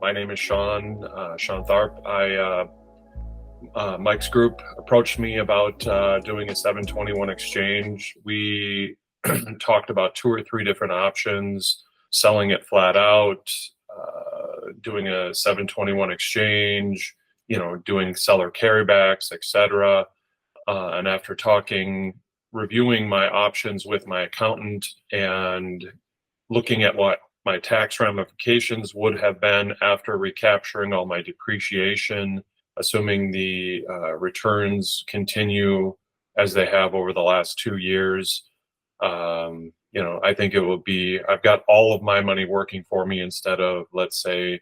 My name is Sean Tharp. Mike's group approached me about doing a 721 exchange. We talked about 2 or 3 different options: selling it flat out, doing a 721 exchange, doing seller carrybacks, etc. And after reviewing my options with my accountant and looking at what my tax ramifications would have been after recapturing all my depreciation, assuming the returns continue as they have over the last 2 years. I think I've got all of my money working for me instead of, let's say,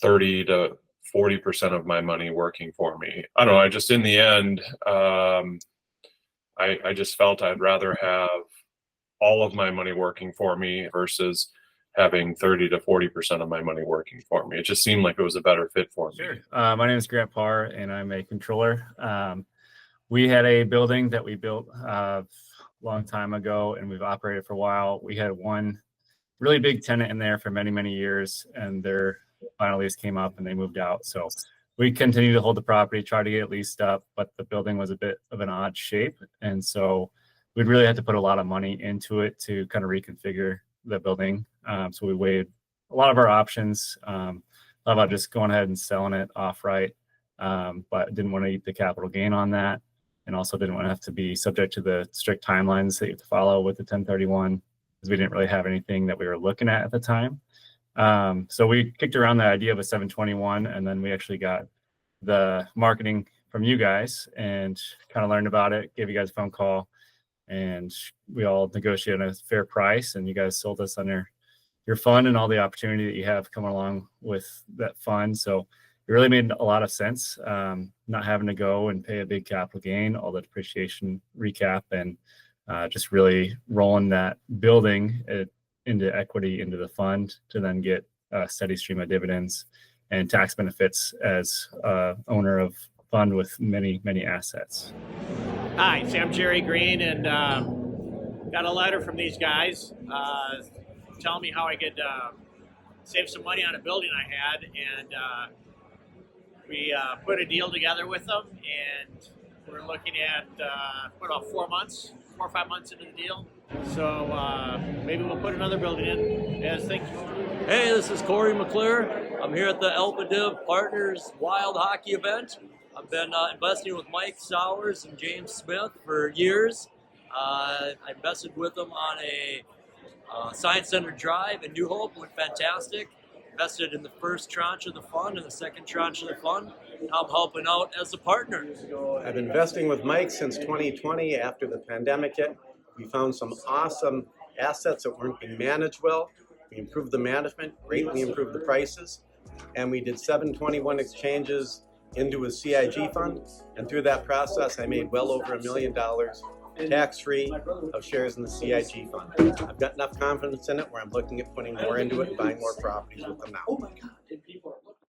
30 to 40% of my money working for me. I don't know. In the end, I just felt I'd rather have all of my money working for me versus having 30 to 40% of my money working for me. It just seemed like it was a better fit for me. Sure. My name is Grant Parr, and I'm a controller. We had a building that we built a long time ago, and we've operated for a while. We had one really big tenant in there for many, many years, and their final lease came up and they moved out. So we continued to hold the property, try to get it leased up, but the building was a bit of an odd shape. And so we'd really had to put a lot of money into it to kind of reconfigure the building. So we weighed a lot of our options, thought about just going ahead and selling it outright, but didn't want to eat the capital gain on that. And also didn't want to have to be subject to the strict timelines that you have to follow with the 1031, because we didn't really have anything that we were looking at the time. So we kicked around the idea of a 721, and then we actually got the marketing from you guys and kind of learned about it, gave you guys a phone call, and we all negotiated a fair price, and you guys sold us on your fund and all the opportunity that you have coming along with that fund. So it really made a lot of sense, not having to go and pay a big capital gain, all the depreciation recap, and just really rolling that building into equity into the fund to then get a steady stream of dividends and tax benefits as owner of fund with many, many assets. Hi, I'm Jerry Green, and got a letter from these guys telling me how I could save some money on a building I had, and we put a deal together with them, and we're looking at about 4 or 5 months into the deal. So maybe we'll put another building in as things. Hey, this is Corey McClure. I'm here at the Alpha Div Partners Wild Hockey event. I've been investing with Mike Sowers and James Smith for years. I invested with them on a Science Center Drive in New Hope. Went fantastic. Invested in the first tranche of the fund and the second tranche of the fund. Now I'm helping out as a partner. I've been investing with Mike since 2020 after the pandemic hit. We found some awesome assets that weren't being managed well. We improved the management, greatly improved the prices, and we did 721 exchanges into a CIG fund. And through that process, I made well over $1 million tax-free of shares in the CIG fund. I've got enough confidence in it where I'm looking at putting more into it and buying more properties with them now.